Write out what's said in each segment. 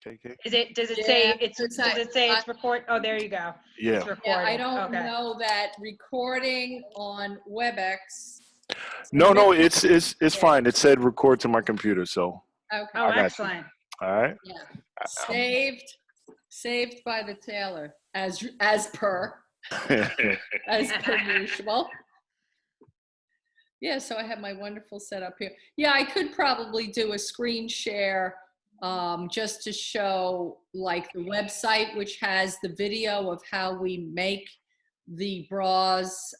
KK? Does it Yeah, say it's, it's does it say I- it's record? Oh, there you go. Yeah. It's Yeah, recording. I don't Okay. know that recording on WebEx. No, it's Yeah. fine. It said record to my computer, so Okay. Oh, I got you. excellent. all right. Yeah. Saved by the tailor, as per usual. Yeah, so I have my wonderful setup here. Yeah, I could probably do a screen share just to show like the website, which has the video of how we make the bras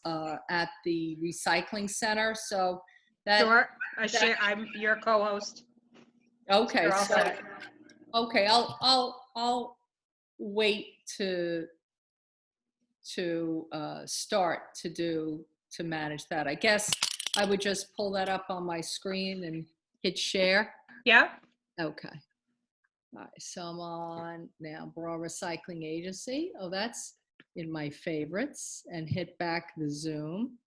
at the recycling center. So that, Sure. I'm your co-host. okay, You're all so, set. okay, I'll wait to start to manage that. I guess I would just pull that up on my screen and hit share. Yeah. Okay. All right, so I'm on now Bra Recycling Agency. Oh, that's in my favorites, and hit back the Zoom.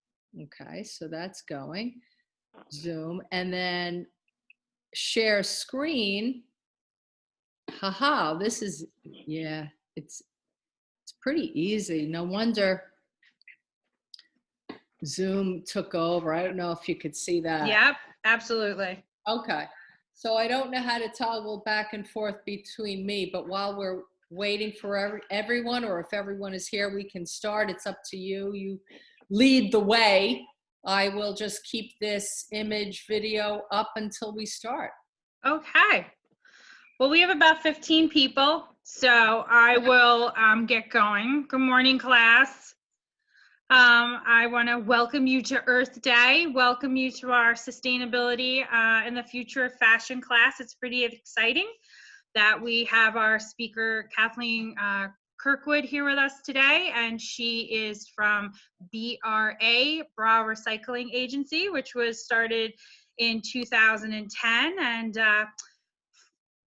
Okay, so that's going. Zoom, and then share screen. Haha, this is, yeah, it's pretty easy. No wonder Zoom took over. I don't know if you could see that. Yep. Absolutely. Okay. So I don't know how to toggle back and forth between me, but while we're waiting for everyone, or if everyone is here, we can start. It's up to you. You lead the way. I will just keep this image video up until we start. Okay. Well, we have about 15 people, so I will get going. Good morning, class. I want to welcome you to Earth Day, welcome you to our sustainability in the future of fashion class. It's pretty exciting that we have our speaker, Kathleen Kirkwood, here with us today, and she is from BRA, Bra Recycling Agency, which was started in 2010, and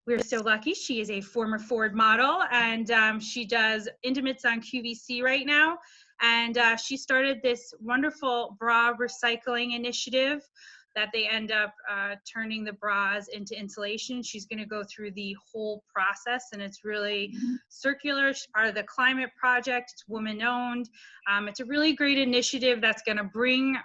we're so lucky. She is a former Ford model, and she does intimates on QVC right now. And she started this wonderful bra recycling initiative that they end up turning the bras into insulation. She's going to go through the whole process, and it's really circular. She's part of the climate project. It's woman-owned. It's a really great initiative that's going to bring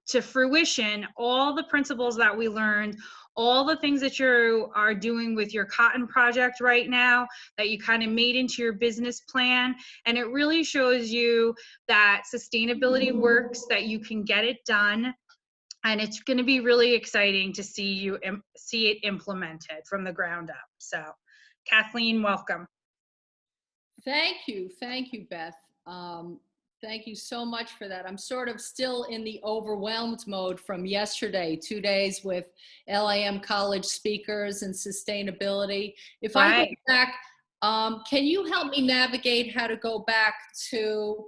to fruition all the principles that we learned, all the things that you are doing with your cotton project right now that you kind of made into your business plan. And it really shows you that sustainability works, that you can get it done. And it's going to be really exciting to see it implemented from the ground up. So Kathleen, welcome. Thank you, Beth. Thank you so much for that. I'm sort of still in the overwhelmed mode from yesterday, 2 days with LIM college speakers and sustainability. If I go back, can you help me navigate how to go back to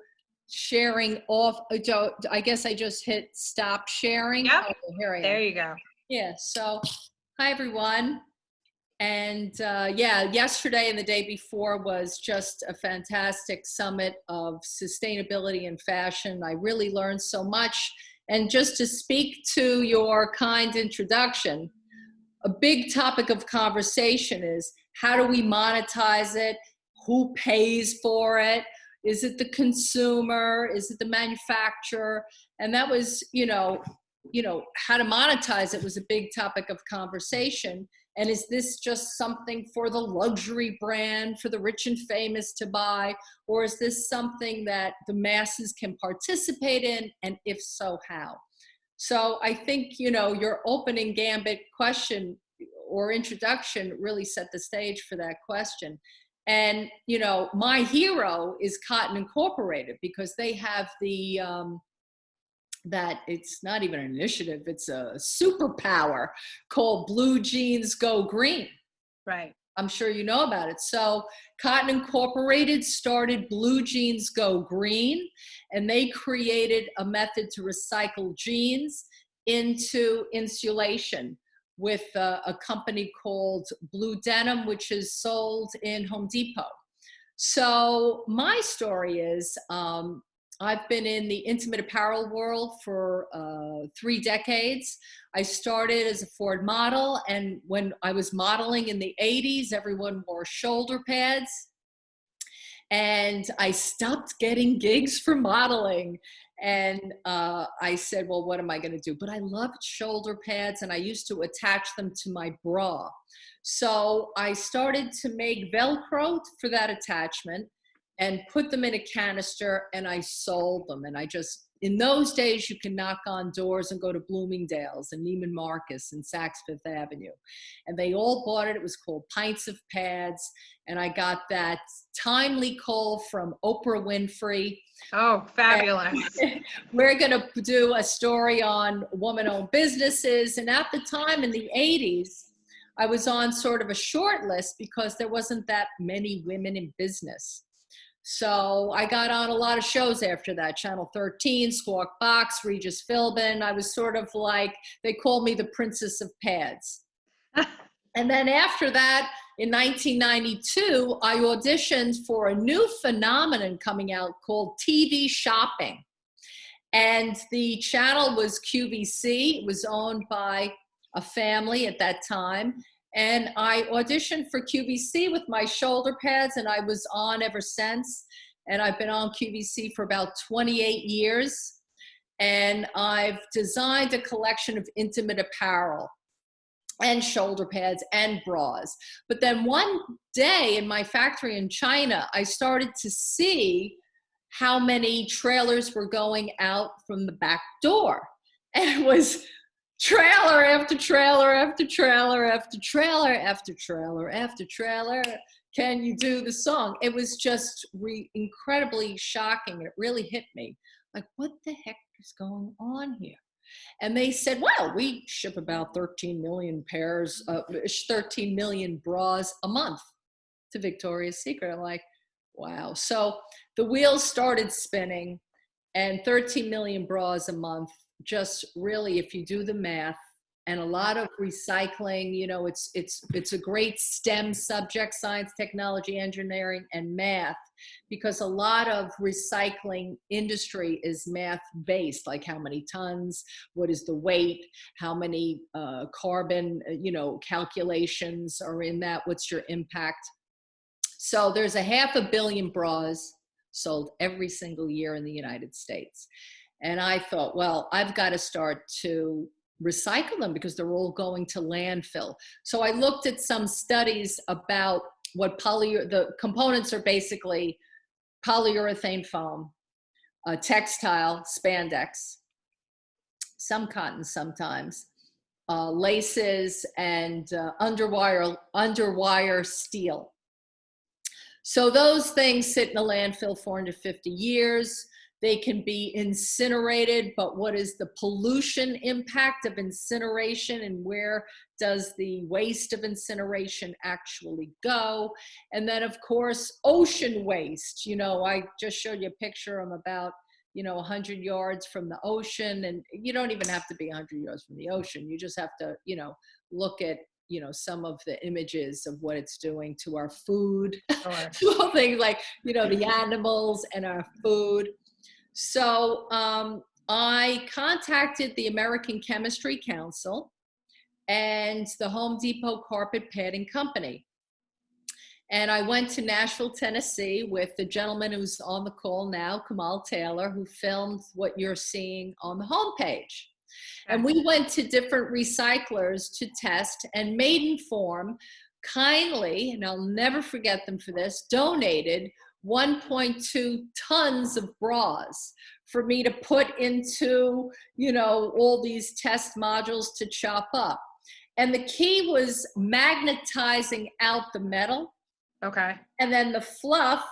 sharing off? I guess I just hit stop sharing. Yep. Oh, here I am. There you go. Yeah, so hi everyone. And yeah, yesterday and the day before was just a fantastic summit of sustainability and fashion. I really learned so much. And just to speak to your kind introduction, a big topic of conversation is how do we monetize it? Who pays for it? Is it the consumer? Is it the manufacturer? And that was, how to monetize it was a big topic of conversation. And is this just something for the luxury brand, for the rich and famous to buy? Or is this something that the masses can participate in? And if so, how? So I think, your opening gambit question or introduction really set the stage for that question. And, my hero is Cotton Incorporated, because they have the, that it's not even an initiative, it's a superpower called Blue Jeans Go Green. Right. I'm sure you know about it. So Cotton Incorporated started Blue Jeans Go Green, and they created a method to recycle jeans into insulation with a company called Blue Denim, which is sold in Home Depot. So my story is, I've been in the intimate apparel world for 3 decades. I started as a Ford model, and when I was modeling in the 80s, everyone wore shoulder pads. And I stopped getting gigs for modeling. And I said, well, what am I going to do? But I loved shoulder pads, and I used to attach them to my bra. So I started to make Velcro for that attachment and put them in a canister, and I sold them. And I just, in those days, you can knock on doors and go to Bloomingdale's and Neiman Marcus and Saks Fifth Avenue. And they all bought it. It was called Pints of Pads. And I got that timely call from Oprah Winfrey. Oh, fabulous. We're going to do a story on woman-owned businesses. And at the time in the 80s, I was on sort of a short list because there wasn't that many women in business. So I got on a lot of shows after that, Channel 13, Squawk Box, Regis Philbin. I was sort of like, they called me the Princess of Pads. And then after that, in 1992, I auditioned for a new phenomenon coming out called TV shopping. And the channel was QVC. It was owned by a family at that time. And I auditioned for QVC with my shoulder pads, and I was on ever since. And I've been on QVC for about 28 years. And I've designed a collection of intimate apparel and shoulder pads and bras. But then one day in my factory in China, I started to see how many trailers were going out from the back door. And it was trailer after trailer after trailer after trailer after trailer after trailer. Can you do the song? It was just incredibly shocking. It really hit me. Like, what the heck is going on here? And they said, well, we ship about 13 million pairs, 13 million bras a month to Victoria's Secret. I'm like, wow. So the wheels started spinning, and 13 million bras a month, just really, if you do the math, and a lot of recycling, you know, it's a great STEM subject, science, technology, engineering, and math, because a lot of recycling industry is math based, like how many tons, what is the weight, how many carbon, you know, calculations are in that, what's your impact. So there's 500 million bras sold every single year in the United States. And I thought, well, I've got to start to recycle them because they're all going to landfill. So I looked at some studies about what the components are basically polyurethane foam, textile, spandex, some cotton sometimes, laces, and underwire steel. So those things sit in a landfill 450 years. They can be incinerated, but what is the pollution impact of incineration, and where does the waste of incineration actually go? And then, of course, ocean waste. You know, I just showed you a picture. I'm about, 100 yards from the ocean, and you don't even have to be 100 yards from the ocean. You just have to, look at, some of the images of what it's doing to our food, sure. Things like, the animals and our food. So I contacted the American Chemistry Council and the Home Depot Carpet Padding Company. And I went to Nashville, Tennessee with the gentleman who's on the call now, Kamal Taylor, who filmed what you're seeing on the homepage. And we went to different recyclers to test, and Maidenform kindly, and I'll never forget them for this, donated 1.2 tons of bras for me to put into, all these test modules to chop up. And the key was magnetizing out the metal. Okay. And then the fluff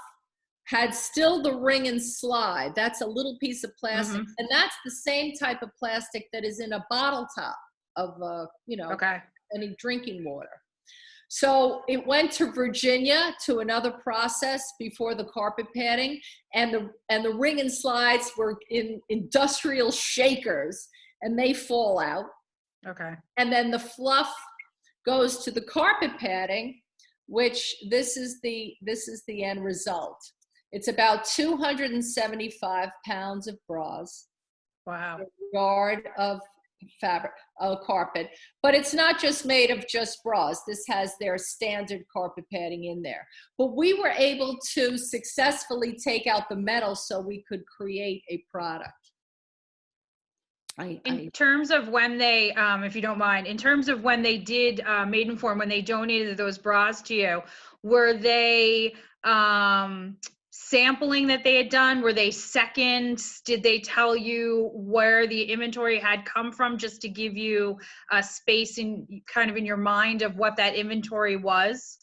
had still the ring and slide. That's a little piece of plastic. Mm-hmm. And that's the same type of plastic that is in a bottle top of, okay, any drinking water. So it went to Virginia to another process before the carpet padding, and the ring and slides were in industrial shakers, and they fall out. Okay. And then the fluff goes to the carpet padding, which this is the end result. It's about 275 pounds of bras, Wow. a yard of fabric, carpet, but it's not just made of just bras. This has their standard carpet padding in there. But we were able to successfully take out the metal so we could create a product. In terms of when they, if you don't mind, in terms of when they did Maidenform, when they donated those bras to you, were they sampling that they had done? Were they seconds? Did they tell you where the inventory had come from, just to give you a space in kind of in your mind of what that inventory was?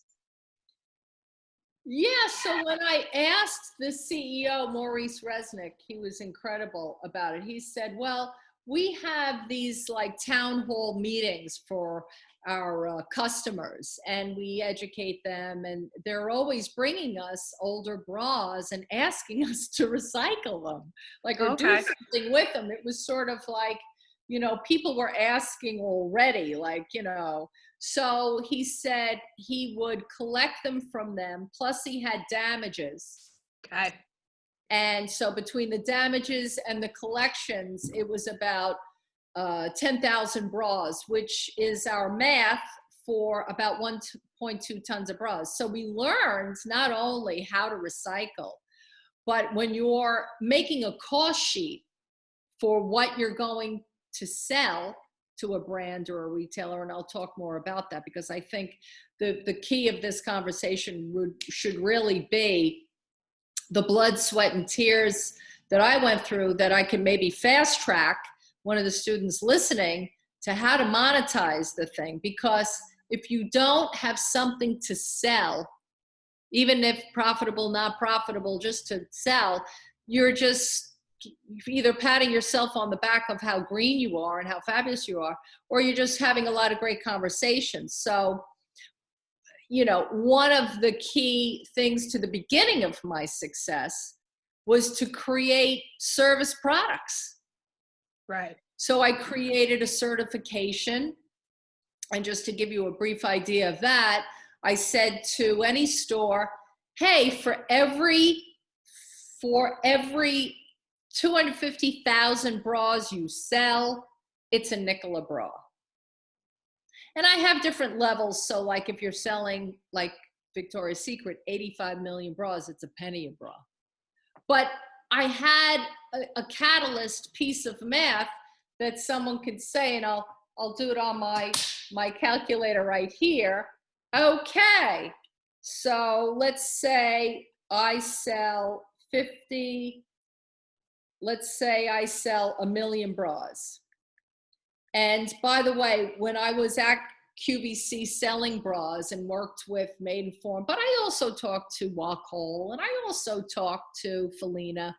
Yeah, so when I asked the CEO, Maurice Resnick, he was incredible about it. He said, well, we have these like town hall meetings for our customers, and we educate them, and they're always bringing us older bras and asking us to recycle them, like, or do Okay. something with them. It was sort of like, you know, people were asking already, like, you know. So he said he would collect them from them, plus he had damages. Okay. And so between the damages and the collections, it was about 10,000 bras, which is our math for about 1.2 tons of bras. So we learned not only how to recycle, but when you're making a cost sheet for what you're going to sell to a brand or a retailer, and I'll talk more about that, because I think the key of this conversation should really be the blood, sweat, and tears that I went through, that I can maybe fast track one of the students listening to how to monetize the thing. Because if you don't have something to sell, even if profitable, not profitable, just to sell, you're just either patting yourself on the back of how green you are and how fabulous you are, or you're just having a lot of great conversations. So, you know, one of the key things to the beginning of my success was to create service products. Right. So I created a certification. And just to give you a brief idea of that, I said to any store, hey, for every 250,000 bras you sell, it's a nickel a bra. And I have different levels. So like if you're selling, like Victoria's Secret, 85 million bras, it's a penny a bra. But I had a catalyst piece of math that someone could say, and I'll do it on my calculator right here. Okay, so let's say I sell 50, let's say I sell 1 million bras. And by the way, when I was at QVC selling bras and worked with Maidenform, but I also talked to Wacoal, and I also talked to Felina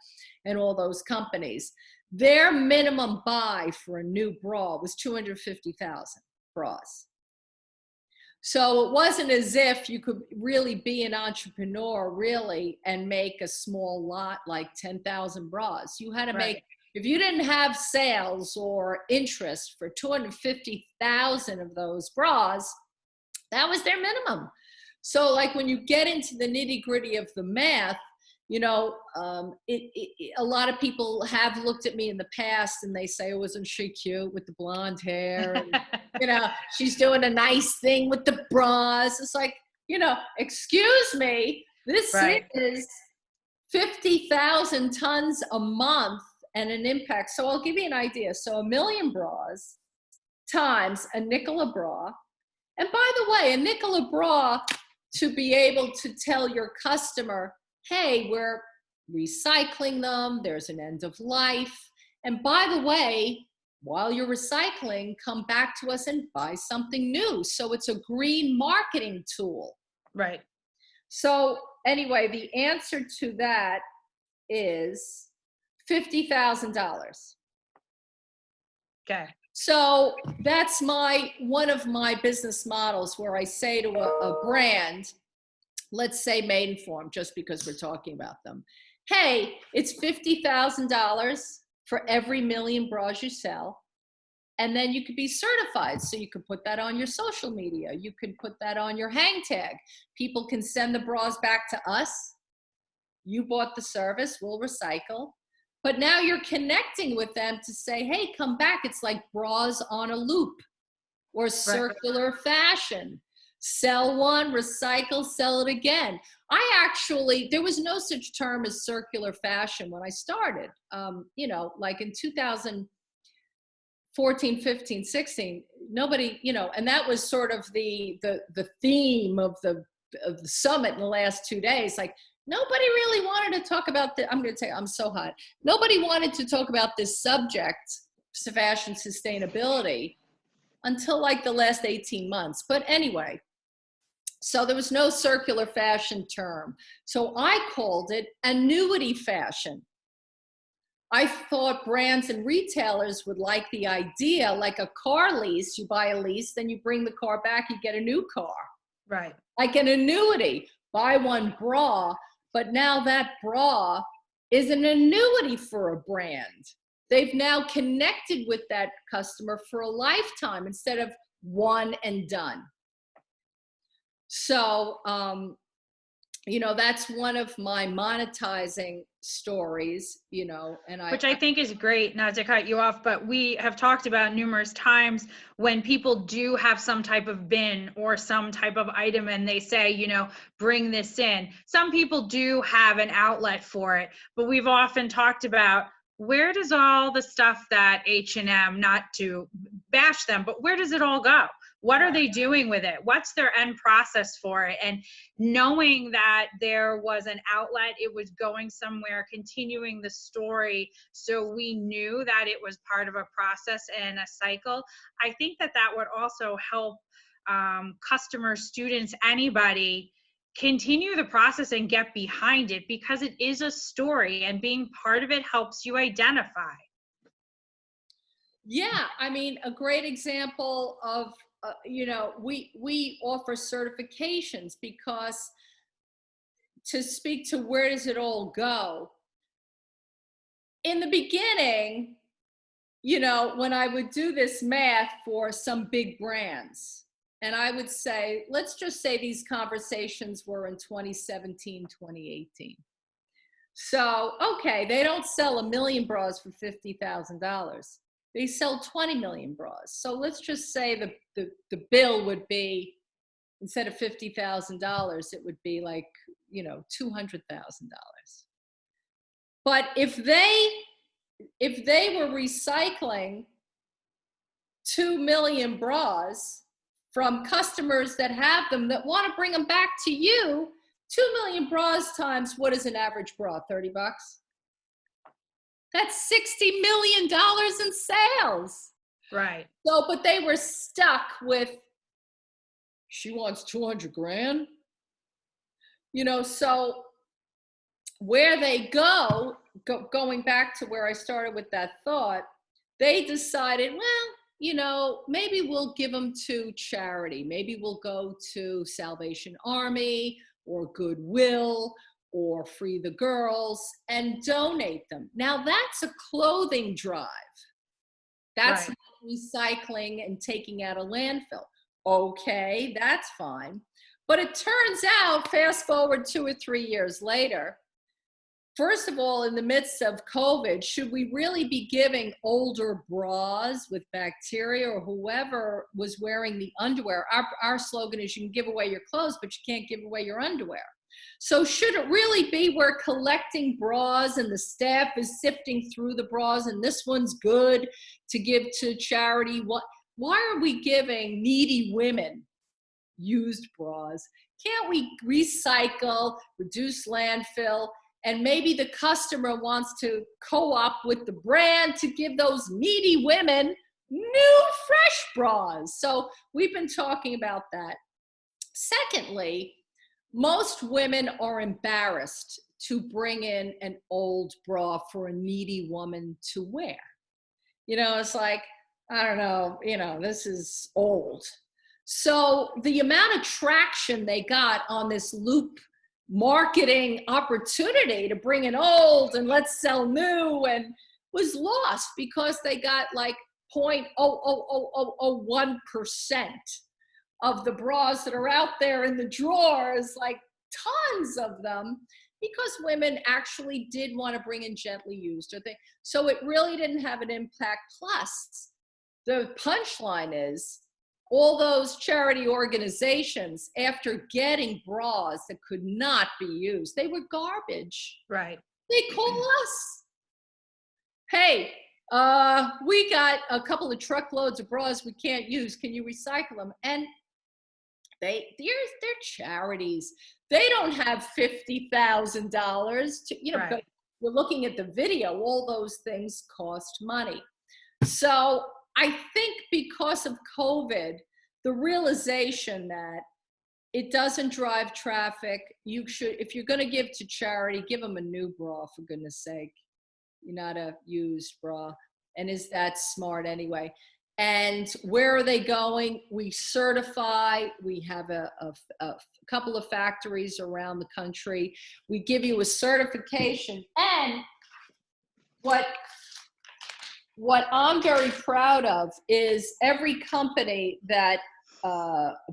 and all those companies. Their minimum buy for a new bra was 250,000 bras. So it wasn't as if you could really be an entrepreneur really and make a small lot like 10,000 bras. You had to make, if you didn't have sales or interest for 250,000 of those bras, that was their minimum. So like when you get into the nitty gritty of the math, you know, a lot of people have looked at me in the past and they say, oh, wasn't she cute with the blonde hair? And, you know, she's doing a nice thing with the bras. It's like, you know, excuse me, this is 50,000 tons a month and an impact. So I'll give you an idea. So 1 million bras times a nickel a bra. And by the way, a nickel a bra, to be able to tell your customer, hey, we're recycling them, there's an end of life. And by the way, while you're recycling, come back to us and buy something new. So it's a green marketing tool. Right. So anyway, the answer to that is $50,000. Okay. So that's one of my business models, where I say to a brand, let's say Maidenform, just because we're talking about them, hey, it's $50,000 for every 1 million bras you sell. And then you could be certified. So you could put that on your social media. You could put that on your hang tag. People can send the bras back to us. You bought the service, we'll recycle. But now you're connecting with them to say, hey, come back. It's like bras on a loop or circular fashion. Sell one, recycle, sell it again. There was no such term as circular fashion when I started. Like in 2014, 15, 16, nobody, and that was sort of the theme of the summit in the last 2 days. Like, nobody really wanted to talk about I'm going to tell you, I'm so hot. Nobody wanted to talk about this subject, fashion sustainability, until like the last 18 months. But anyway, so there was no circular fashion term. So I called it annuity fashion. I thought brands and retailers would like the idea, like a car lease. You buy a lease, then you bring the car back, you get a new car. Right. Like an annuity, buy one bra, but now that bra is an annuity for a brand. They've now connected with that customer for a lifetime instead of one and done. So, that's one of my monetizing stories, Which I think is great, not to cut you off, but we have talked about numerous times when people do have some type of bin or some type of item and they say, bring this in. Some people do have an outlet for it, but we've often talked about, where does all the stuff that H&M, not to bash them, but where does it all go? What are they doing with it? What's their end process for it? And knowing that there was an outlet, it was going somewhere, continuing the story, so we knew that it was part of a process and a cycle. I think that would also help customers, students, anybody continue the process and get behind it, because it is a story and being part of it helps you identify. Yeah, I mean, a great example of, we offer certifications, because to speak to where does it all go, in the beginning, when I would do this math for some big brands, and I would say, let's just say these conversations were in 2017, 2018. So, okay, they don't sell 1 million bras for $50,000. They sell 20 million bras. So let's just say the bill would be, instead of $50,000, it would be like, $200,000. But if they were recycling 2 million bras from customers that have them, that want to bring them back to you, 2 million bras times, what is an average bra? $30? That's $60 million in sales. Right. So, but they were stuck with, she wants 200 grand. So where they going back to where I started with that thought, they decided, well, maybe we'll give them to charity. Maybe we'll go to Salvation Army or Goodwill or Free the Girls and donate them. Now that's a clothing drive. That's right. Not recycling and taking out a landfill. Okay, that's fine. But it turns out, fast forward 2 or 3 years later, first of all, in the midst of COVID, should we really be giving older bras with bacteria, or whoever was wearing the underwear? Our slogan is, you can give away your clothes, but you can't give away your underwear. So should it really be we're collecting bras and the staff is sifting through the bras and this one's good to give to charity? Why are we giving needy women used bras? Can't we recycle, reduce landfill, and maybe the customer wants to co-op with the brand to give those needy women new fresh bras? So we've been talking about that. Secondly, most women are embarrassed to bring in an old bra for a needy woman to wear. It's like, I don't know, this is old. So the amount of traction they got on this loop marketing opportunity to bring in old and let's sell new, and was lost because they got like 0.00001% of the bras that are out there in the drawers, like tons of them. because women actually did want to bring in gently used or things. So it really didn't have an impact. Plus, the punchline is all those charity organizations, after getting bras that could not be used, they were garbage. Right. They call us. Hey, we got a couple of truckloads of bras we can't use. Can you recycle them? And they're charities. They don't have $50,000 to, Right. but we're looking at the video, all those things cost money. So I think because of COVID, the realization that it doesn't drive traffic, you should, if you're going to give to charity, give them a new bra, for goodness sake, not a used bra. And is that smart anyway? And where are they going? We certify. We have a couple of factories around the country. We give you a certification. And what I'm very proud of is every company that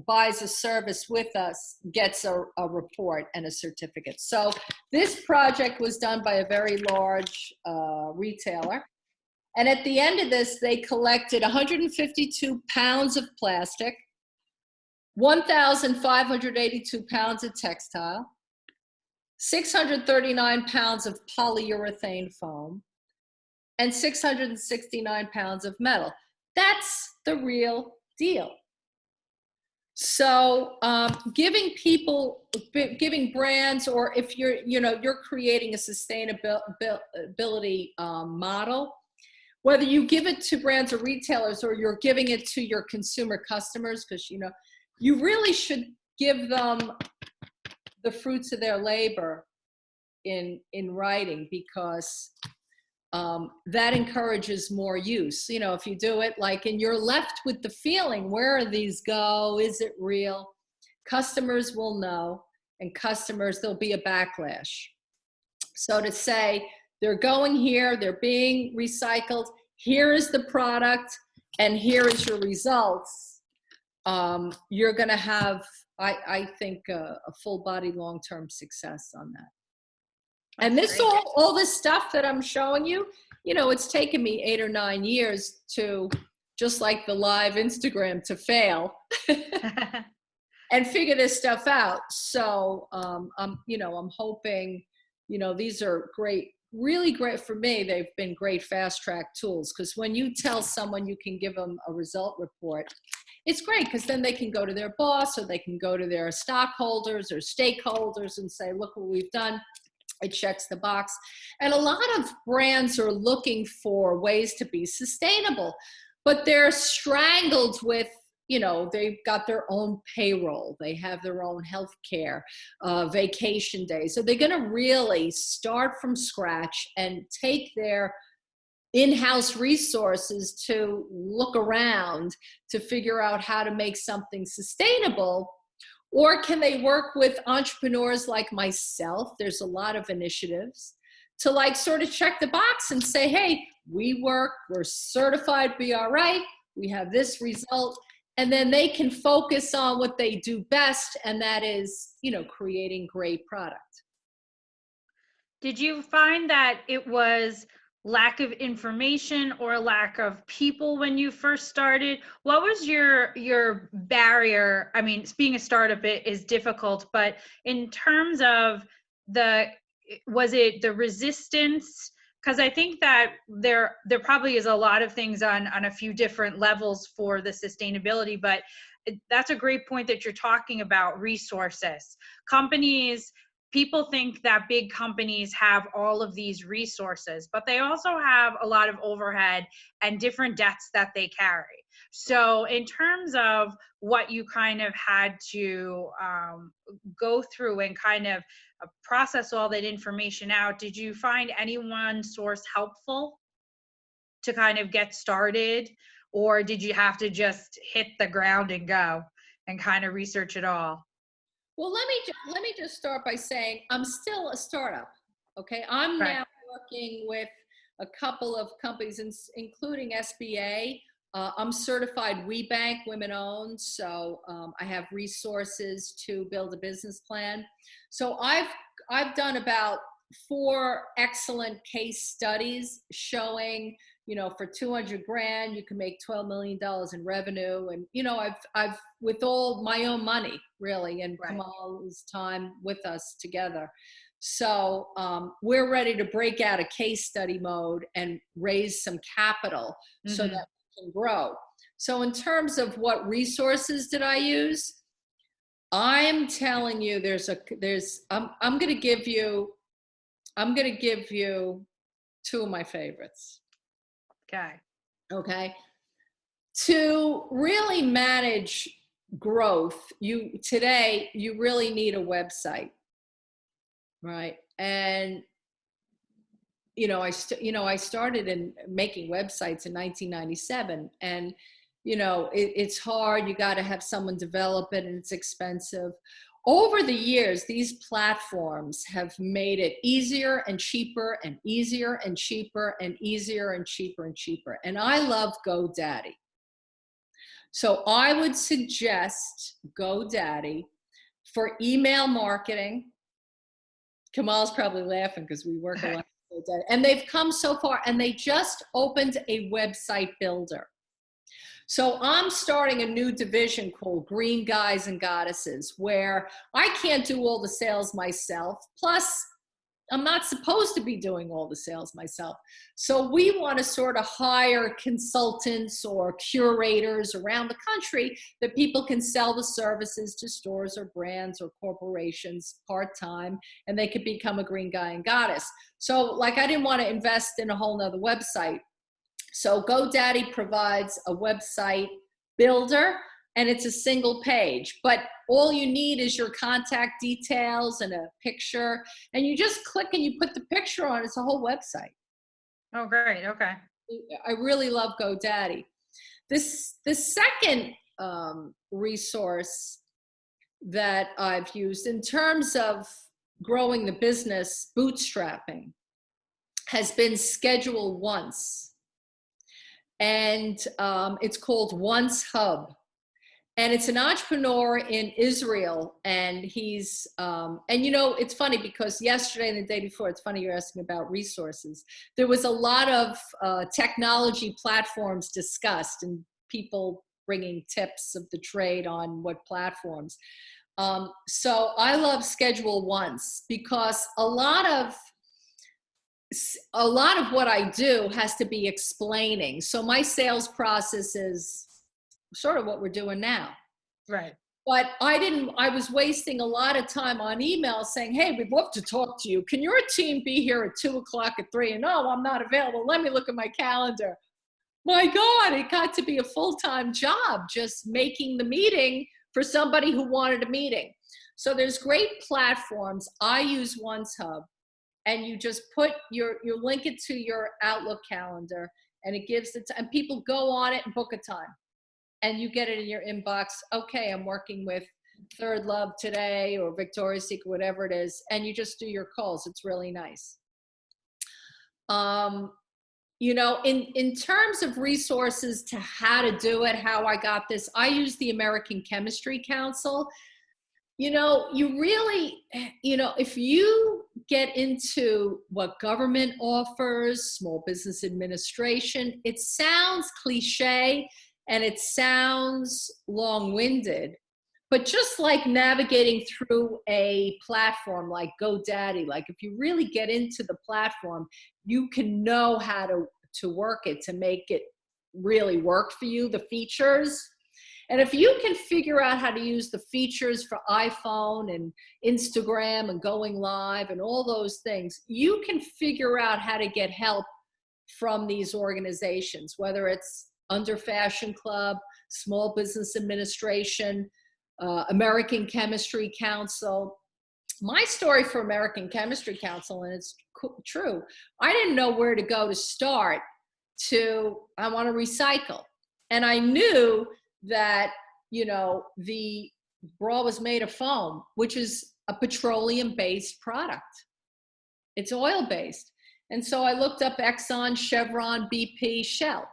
buys a service with us gets a report and a certificate. So this project was done by a very large retailer. And at the end of this, they collected 152 pounds of plastic, 1,582 pounds of textile, 639 pounds of polyurethane foam, and 669 pounds of metal. That's the real deal. So giving brands, or if you're creating a sustainability model, whether you give it to brands or retailers, or you're giving it to your consumer customers, because you really should give them the fruits of their labor in writing, because that encourages more use. If you do it and you're left with the feeling, where do these go? Is it real? Customers will know, and there'll be a backlash. So to say, they're going here, they're being recycled, here is the product, and here is your results, you're going to have, I think, a full body long-term success on that. And this all this stuff that I'm showing you, it's taken me 8 or 9 years to, just like the live Instagram, to fail and figure this stuff out. So I'm hoping, these are great, really great for me. They've been great fast track tools, because when you tell someone you can give them a result report, it's great, because then they can go to their boss, or they can go to their stockholders or stakeholders and say, look what we've done. It checks the box. And a lot of brands are looking for ways to be sustainable, but they're strangled with, they've got their own payroll, they have their own health care, vacation days. So they're going to really start from scratch and take their in-house resources to look around to figure out how to make something sustainable. Or can they work with entrepreneurs like myself? There's a lot of initiatives to sort of check the box and say, hey, we're certified BRI, we have this result, and then they can focus on what they do best, and that is, creating great product. Did you find that it was lack of information or lack of people when you first started? What was your barrier? I mean, being a startup is difficult, but in terms of was it the resistance? Because I think that there probably is a lot of things on a few different levels for the sustainability, but that's a great point that you're talking about resources. People think that big companies have all of these resources, but they also have a lot of overhead and different debts that they carry. So in terms of what you kind of had to go through and kind of process all that information out, did you find any one source helpful to kind of get started? Or did you have to just hit the ground and go and kind of research it all? Well, let me just start by saying I'm still a startup. Okay, I'm now working with a couple of companies, including SBA. I'm certified WeBank, women-owned, so I have resources to build a business plan. So I've done about 4 excellent case studies showing, for 200 grand, you can make $12 million in revenue. And, I've with all my own money, really, and Right. Kamal's time with us together. So we're ready to break out of case study mode and raise some capital so that we can grow. So in terms of what resources did I use, I'm telling you, I'm going to give you 2 of my favorites. Okay. To really manage growth, today you really need a website, right? And I started in making websites in 1997, and it's hard. You got to have someone develop it, and it's expensive. Over the years, these platforms have made it easier and cheaper and easier and cheaper and easier and cheaper and cheaper. And I love GoDaddy. So I would suggest GoDaddy for email marketing. Kamal's probably laughing because we work a lot with GoDaddy. And they've come so far, and they just opened a website builder. So I'm starting a new division called Green Guys and Goddesses, where I can't do all the sales myself. Plus, I'm not supposed to be doing all the sales myself. So we want to sort of hire consultants or curators around the country that people can sell the services to stores or brands or corporations part-time, and they could become a Green Guy and Goddess. So I didn't want to invest in a whole nother website. So GoDaddy provides a website builder, and it's a single page, but all you need is your contact details and a picture, and you just click and you put the picture on. It's a whole website. Oh, great. Okay. I really love GoDaddy. The second resource that I've used in terms of growing the business, bootstrapping, has been Schedule Once. And it's called Once Hub. And it's an entrepreneur in Israel. And he's, it's funny because yesterday and the day before, it's funny you're asking about resources. There was a lot of technology platforms discussed and people bringing tips of the trade on what platforms. So I love Schedule Once because a lot of what I do has to be explaining. So my sales process is sort of what we're doing now. Right. But I was wasting a lot of time on email saying, hey, we'd love to talk to you. Can your team be here at 2:00 at 3? And no, I'm not available. Let me look at my calendar. My God, it got to be a full-time job just making the meeting for somebody who wanted a meeting. So there's great platforms. I use Once Hub. And you just you link it to your Outlook calendar, and it gives and people go on it and book a time, and you get it in your inbox. Okay, I'm working with Third Love today or Victoria's Secret, whatever it is, and you just do your calls. It's really nice. In terms of resources to how to do it, how I got this, I use the American Chemistry Council. You really, if you get into what government offers, Small Business Administration, it sounds cliche and it sounds long-winded, but just like navigating through a platform like GoDaddy, if you really get into the platform, you can know how to work it, to make it really work for you, the features. And if you can figure out how to use the features for iPhone and Instagram and going live and all those things, you can figure out how to get help from these organizations, whether it's Under Fashion Club, Small Business Administration, American Chemistry Council. My story for American Chemistry Council, and it's true, I didn't know where to go to start I want to recycle. And I knew that, the bra was made of foam, which is a petroleum-based product. It's oil-based. And so I looked up Exxon, Chevron, BP, Shell.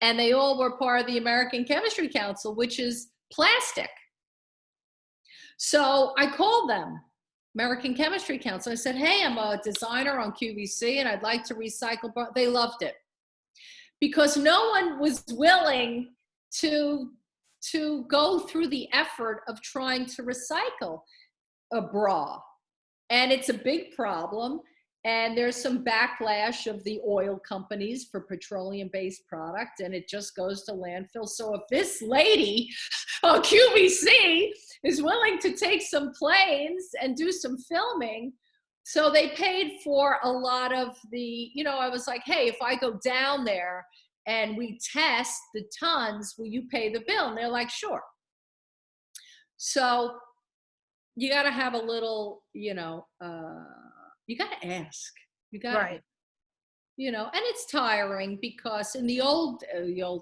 And they all were part of the American Chemistry Council, which is plastic. So I called them American Chemistry Council. I said, hey, I'm a designer on QVC and I'd like to recycle. They loved it because no one was willing to go through the effort of trying to recycle a bra. And it's a big problem. And there's some backlash of the oil companies for petroleum-based product, and it just goes to landfill. So if this lady on QVC is willing to take some planes and do some filming, so they paid for a lot of the, I was like, hey, if I go down there and we test the tons, will you pay the bill? And they're like, sure. So you got to have a little, you got to ask. You got Right. and it's tiring because in the old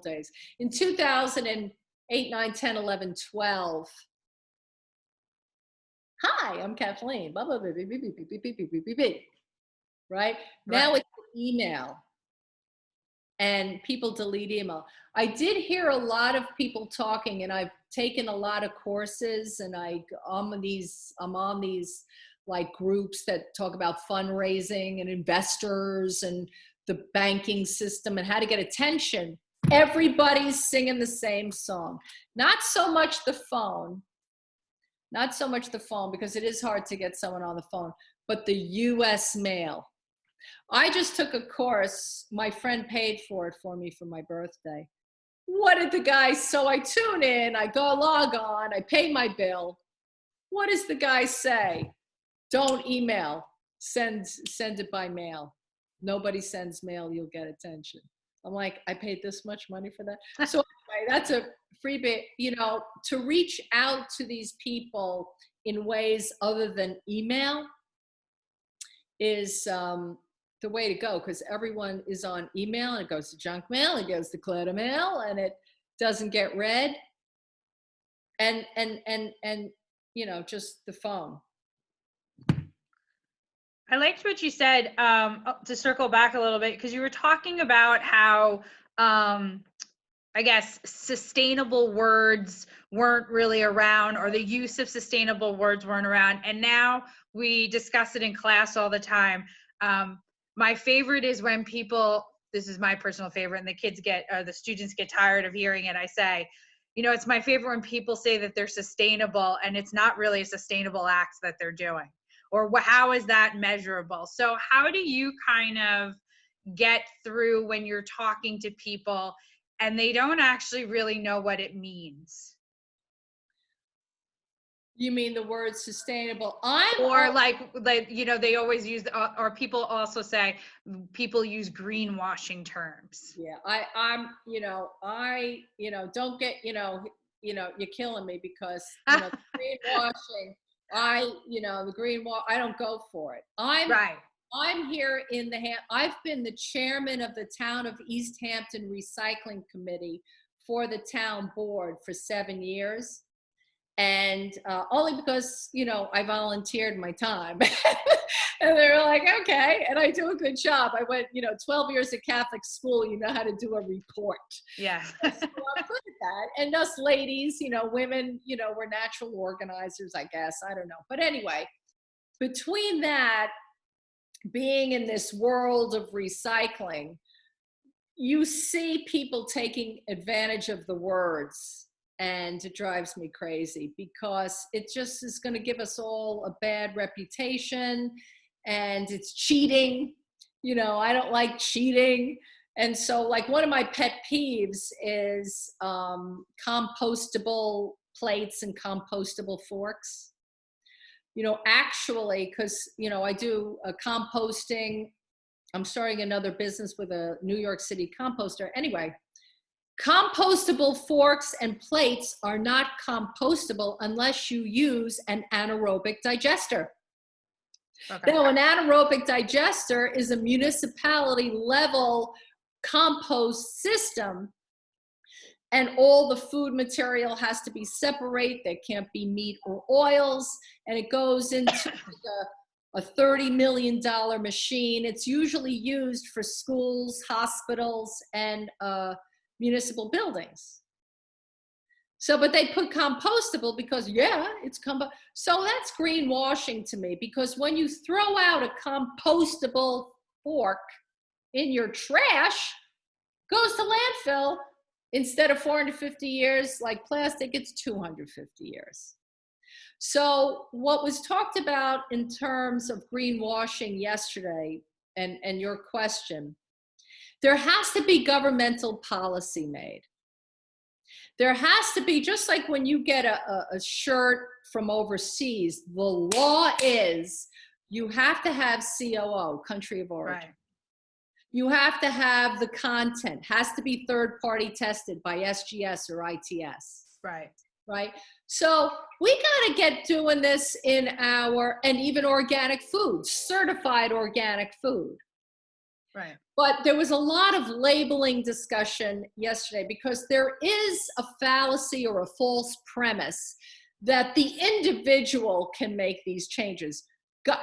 days, in 2008, 9, 10, 11, 12. Hi, I'm Kathleen. Blah, blah, blah, blah, blah, blah, blah, blah, blah, blah. Right? Now it's email. And people delete email. I did hear a lot of people talking, and I've taken a lot of courses, and I'm on these like groups that talk about fundraising and investors and the banking system and how to get attention. Everybody's singing the same song. Not so much the phone because it is hard to get someone on the phone, but the US mail. I just took a course. My friend paid for it for me for my birthday. What did the guy, so I tune in, I go log on, I pay my bill. What does the guy say? Don't email, send it by mail. Nobody sends mail, you'll get attention. I'm like, I paid this much money for that. So anyway, that's a freebie, to reach out to these people in ways other than email is the way to go, because everyone is on email and it goes to junk mail, it goes to clutter mail, and it doesn't get read. And just the phone. I liked what you said, to circle back a little bit, because you were talking about how, I guess, sustainable words weren't really around, or the use of sustainable words weren't around. And now we discuss it in class all the time. My favorite is when people, this is my personal favorite, and the students get tired of hearing it. I say, it's my favorite when people say that they're sustainable and it's not really a sustainable act that they're doing. Or how is that measurable? So how do you kind of get through when you're talking to people and they don't actually really know what it means? You mean the word sustainable? They always use, or people also say, people use greenwashing terms. Yeah, don't get, you're killing me because, greenwashing, I don't go for it. I'm here I've been the chairman of the town of East Hampton Recycling Committee for the town board for 7 years. And only because, I volunteered my time. And they were like, okay, and I do a good job. I went, 12 years at Catholic school, you know how to do a report. Yeah. So I'm good at that. And us ladies, women, we're natural organizers, I guess. I don't know. But anyway, between that, being in this world of recycling, you see people taking advantage of the words. And it drives me crazy because it just is going to give us all a bad reputation, and it's cheating. I don't like cheating. And so, like, one of my pet peeves is compostable plates and compostable forks. Actually, because, I do a composting. I'm starting another business with a New York City composter. Anyway, compostable forks and plates are not compostable unless you use an anaerobic digester. Okay. Now, an anaerobic digester is a municipality level compost system, and all the food material has to be separate. There can't be meat or oils, and it goes into a $30 million machine. It's usually used for schools, hospitals, and municipal buildings. So, but they put compostable because, yeah, it's so that's greenwashing to me, because when you throw out a compostable fork in your trash, goes to landfill, instead of 450 years like plastic, it's 250 years. So what was talked about in terms of greenwashing yesterday, and your question, there has to be governmental policy made. There has to be, just like when you get a shirt from overseas, the law is you have to have COO, country of origin. Right. You have to have the content, has to be third party tested by SGS or ITS. Right. Right? So we got to get doing this in and even organic food, certified organic food. Right. But there was a lot of labeling discussion yesterday, because there is a fallacy or a false premise that the individual can make these changes.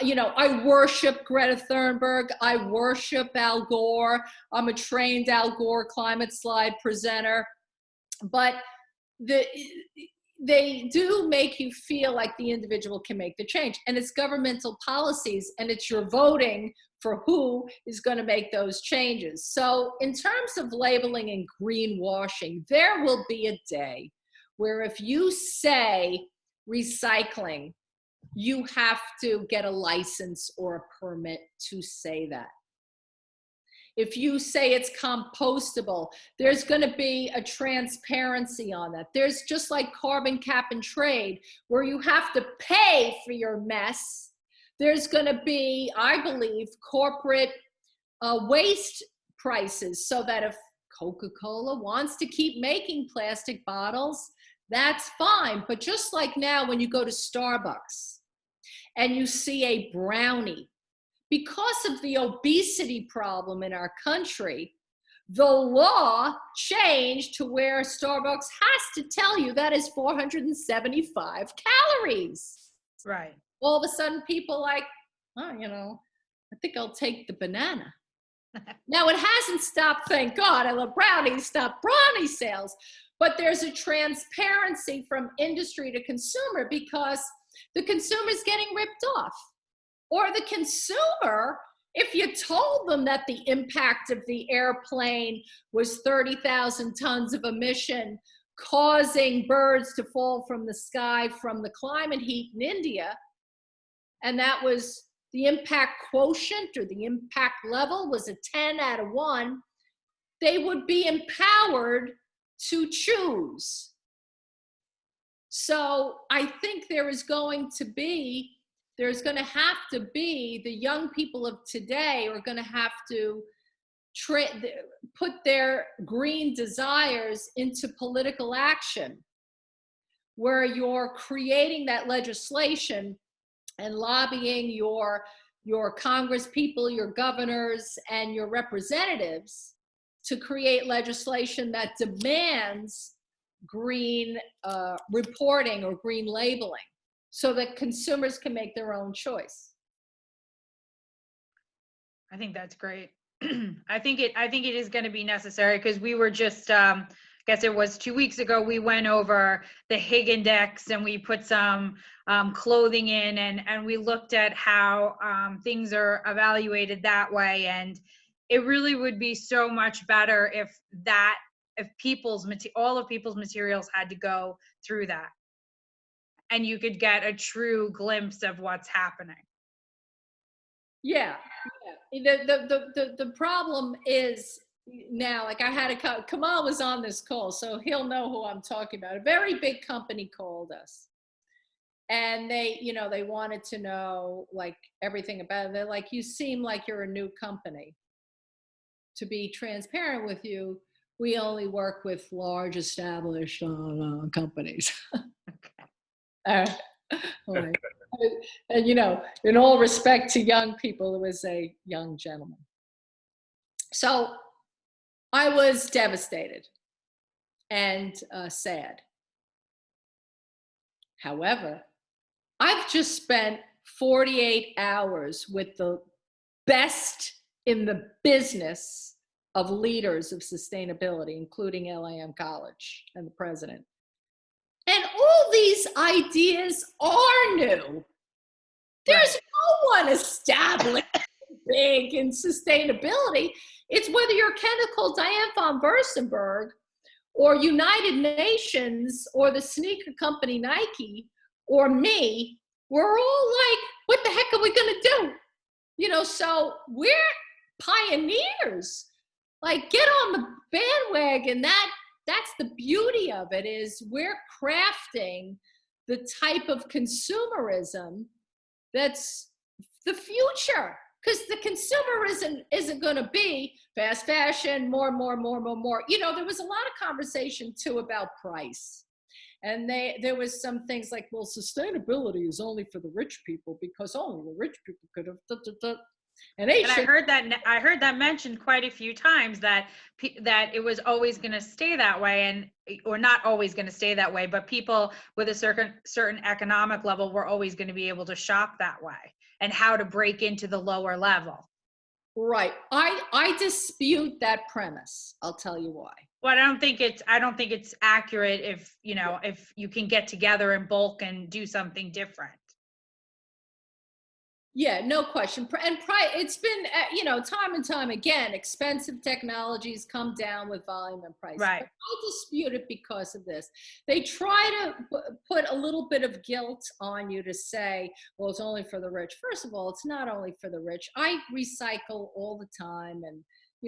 You know, I worship Greta Thunberg. I worship Al Gore. I'm a trained Al Gore climate slide presenter. But they do make you feel like the individual can make the change. And it's governmental policies, and it's your voting for who is going to make those changes. So in terms of labeling and greenwashing, there will be a day where if you say recycling, you have to get a license or a permit to say that. If you say it's compostable, there's going to be a transparency on that. There's just like carbon cap and trade, where you have to pay for your mess. There's going to be, I believe, corporate waste prices, so that if Coca-Cola wants to keep making plastic bottles, that's fine. But just like now, when you go to Starbucks and you see a brownie, because of the obesity problem in our country, the law changed to where Starbucks has to tell you that is 475 calories. Right. All of a sudden, people like, oh, you know, I think I'll take the banana. Now, it hasn't stopped, thank God, I love brownies, stopped brownie sales. But there's a transparency from industry to consumer, because the consumer's getting ripped off. Or the consumer, if you told them that the impact of the airplane was 30,000 tons of emission, causing birds to fall from the sky from the climate heat in India, and that was the impact quotient or the impact level was a 10 out of 1, they would be empowered to choose. So I think there's going to have to be, the young people of today are going to have to put their green desires into political action, where you're creating that legislation and lobbying your Congress people, your governors, and your representatives to create legislation that demands green reporting or green labeling, so that consumers can make their own choice. I think that's great. I think it is going to be necessary, because we were just, I guess it was 2 weeks ago, we went over the Higg Index, and we put some clothing in, and we looked at how things are evaluated that way. And it really would be so much better if all of people's materials had to go through that, and you could get a true glimpse of what's happening. Yeah. The problem is now, like I had Kamal was on this call, so he'll know who I'm talking about. A very big company called us, and they wanted to know like everything about it. They're like, you seem like you're a new company. To be transparent with you, we only work with large established companies. All right. And in all respect to young people, it was a young gentleman. So I was devastated and sad. However, I've just spent 48 hours with the best in the business of leaders of sustainability, including LIM College and the president. these ideas are new. There's no one established big in sustainability. It's whether you're chemical Diane von Furstenberg or United Nations or the sneaker company Nike or me, we're all like, what the heck are we gonna do? You know, so we're pioneers. Like, get on the bandwagon. That's the beauty of it, is we're crafting the type of consumerism that's the future. Because the consumerism isn't going to be fast fashion, more. You know, there was a lot of conversation too about price. And there was some things like, well, sustainability is only for the rich people because only the rich people could have. And I heard that mentioned quite a few times that it was always going to stay that way, or not always going to stay that way, but people with a certain economic level were always going to be able to shop that way, and how to break into the lower level. Right. I dispute that premise. I'll tell you why. Well, I don't think it's accurate if you can get together in bulk and do something different. Yeah, no question. And it's been, time and time again, expensive technologies come down with volume and price. Right. But I dispute it because of this. They try to put a little bit of guilt on you to say, well, it's only for the rich. First of all, it's not only for the rich. I recycle all the time, and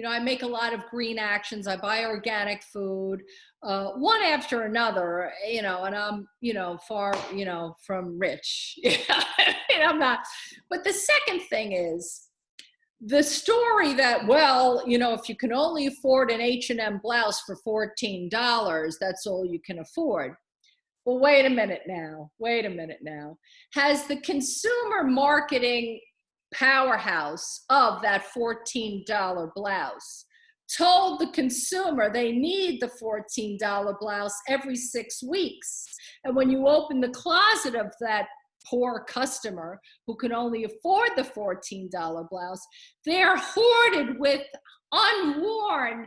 I make a lot of green actions. I buy organic food, one after another, and I'm, far, from rich. And I'm not. But the second thing is the story that, well, if you can only afford an H&M blouse for $14, that's all you can afford. Well, wait a minute now. Has the consumer marketing powerhouse of that $14 blouse told the consumer they need the $14 blouse every 6 weeks? And when you open the closet of that poor customer who can only afford the $14 blouse, they're hoarded with unworn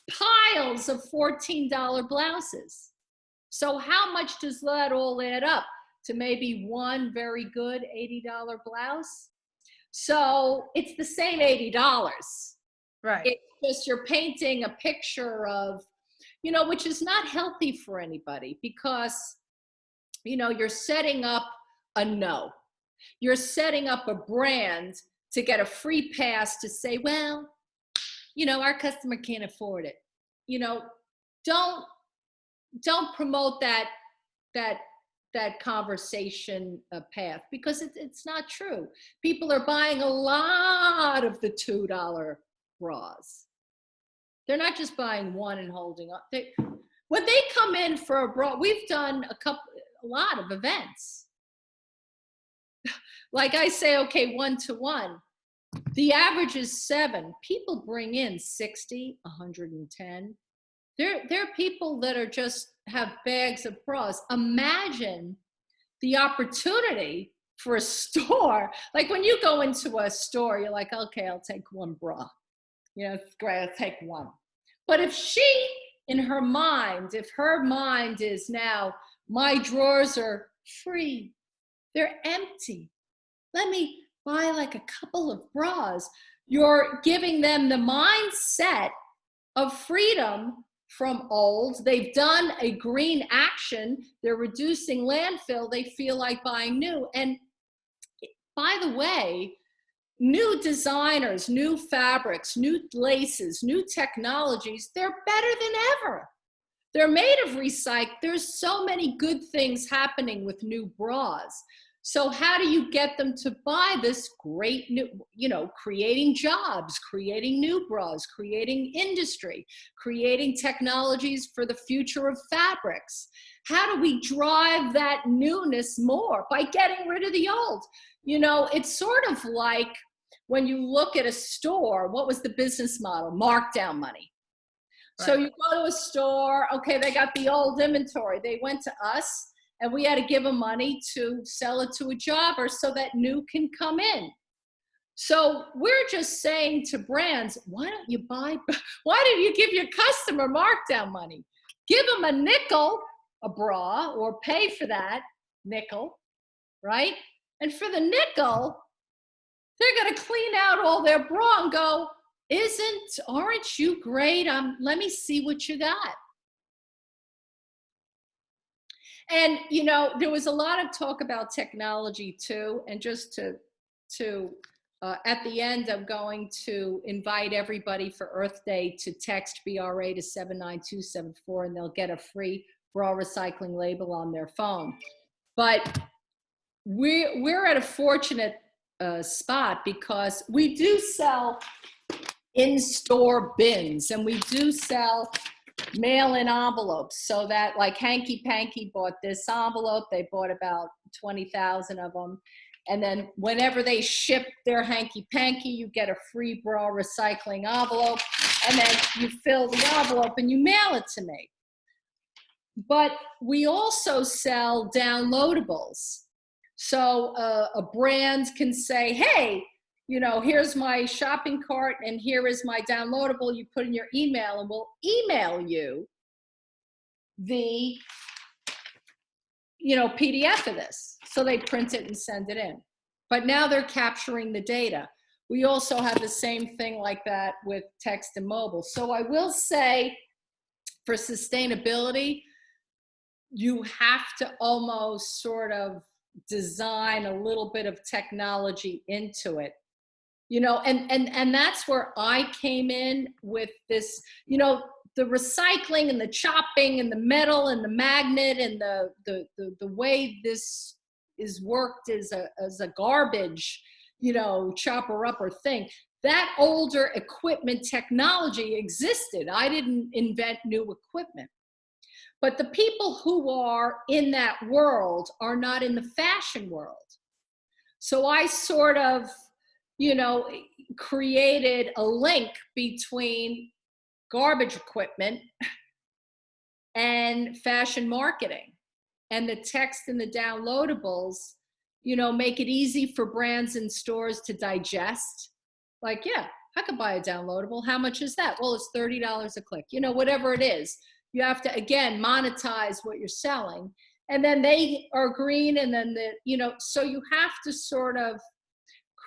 piles of $14 blouses. So how much does that all add up to maybe one very good $80 blouse? So it's the same $80. Right. It's just you're painting a picture of, which is not healthy for anybody, because, you're setting up you're setting up a brand to get a free pass to say, well, our customer can't afford it. Don't promote that conversation path, because it's not true. People are buying a lot of the $2 bras. They're not just buying one and holding up. When they come in for a bra, we've done a lot of events. Like I say, okay, 1-to-1. The average is 7. People bring in 60, 110. There are people that are just have bags of bras. Imagine the opportunity for a store. Like when you go into a store, you're like, okay, I'll take one bra. It's great, I'll take one. But if her mind is now, my drawers are free, they're empty, let me buy like a couple of bras. You're giving them the mindset of freedom from old. They've done a green action. They're reducing landfill. They feel like buying new. And by the way, new designers, new fabrics, new laces, new technologies, they're better than ever. They're made of recycled. There's so many good things happening with new bras. So how do you get them to buy this great new, creating jobs, creating new bras, creating industry, creating technologies for the future of fabrics? How do we drive that newness more? By getting rid of the old. It's sort of like when you look at a store, what was the business model? Markdown money. Right. So you go to a store, okay, they got the old inventory. They went to us, and we had to give them money to sell it to a jobber so that new can come in. So we're just saying to brands, why don't you give your customer markdown money? Give them a nickel a bra or pay for that nickel, right? And for the nickel, they're going to clean out all their bra and go, aren't you great? Let me see what you got. And, you know, there was a lot of talk about technology too. And just to at the end, I'm going to invite everybody for Earth Day to text BRA to 79274, and they'll get a free bra recycling label on their phone. But we're at a fortunate spot because we do sell in-store bins, and we do sell mail-in envelopes, so that like Hanky Panky bought this envelope, they bought about 20,000 of them, and then whenever they ship their Hanky Panky, you get a free bra recycling envelope, and then you fill the envelope and you mail it to me. But we also sell downloadables. So a brand can say, hey, you know, here's my shopping cart and here is my downloadable. You put in your email and we'll email you the, you know, PDF of this. So they print it and send it in. But now they're capturing the data. We also have the same thing like that with text and mobile. So I will say for sustainability, you have to almost sort of design a little bit of technology into it, you know, and that's where I came in with this, you know, the recycling and the chopping and the metal and the magnet and the way this is worked as a garbage, you know, chopper upper thing. That older equipment technology existed. I didn't invent new equipment. But the people who are in that world are not in the fashion world. So I sort of, you know, created a link between garbage equipment and fashion marketing. And the text and the downloadables, you know, make it easy for brands and stores to digest. Like, yeah, I could buy a downloadable. How much is that? Well, it's $30 a click, you know, whatever it is. You have to, again, monetize what you're selling. And then they are green, and then you know, so you have to sort of